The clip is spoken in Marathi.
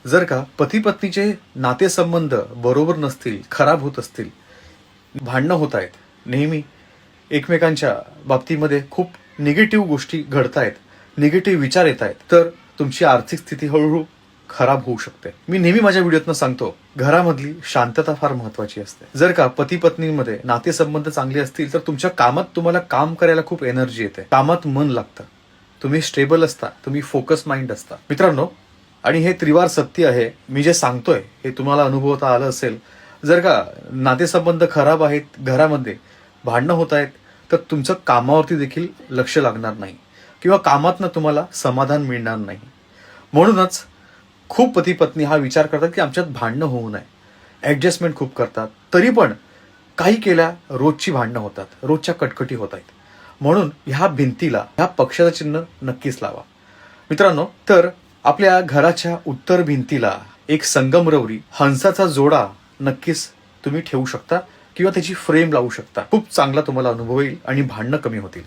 जर का पती पत्नीचे नातेसंबंध बरोबर नसतील, खराब होत असतील, भांडणं होत आहेत, नेहमी एकमेकांच्या बाबतीमध्ये खूप निगेटिव्ह गोष्टी घडतायत, निगेटिव्ह विचार येत आहेत, तर तुमची आर्थिक स्थिती हळूहळू खराब होऊ शकते. मी नेहमी माझ्या व्हिडिओतनं सांगतो, घरामधली शांतता फार महत्वाची असते. जर का पती पत्नीमध्ये नातेसंबंध चांगले असतील तर तुमच्या कामात तुम्हाला काम करायला खूप एनर्जी येते, कामात मन लागतं, तुम्ही स्टेबल असता, तुम्ही फोकस माइंड असता. मित्रांनो, आणि हे त्रिवार सत्य आहे, मी जे सांगतोय हे तुम्हाला अनुभवता आलं असेल. जर का नातेसंबंध खराब आहेत, घरामध्ये भांडणं होत आहेत, तर तुमचं कामावरती देखील लक्ष लागणार नाही किंवा कामातनं तुम्हाला समाधान मिळणार नाही. म्हणूनच खूप पती पत्नी हा विचार करतात की आमच्यात भांडणं होऊ नये, ऍडजस्टमेंट खूप करतात, तरी पण काही केल्या रोजची भांडणं होतात, रोजच्या कटकटी होत आहेत. म्हणून ह्या भिंतीला, ह्या पक्षाचं चिन्ह नक्कीच लावा. मित्रांनो, तर आपल्या घराच्या उत्तर भिंतीला एक संगमरवरी हंसाचा जोडा नक्कीच तुम्ही ठेवू शकता किंवा त्याची फ्रेम लावू शकता. खूप चांगला तुम्हाला अनुभव येईल आणि भांडणं कमी होतील.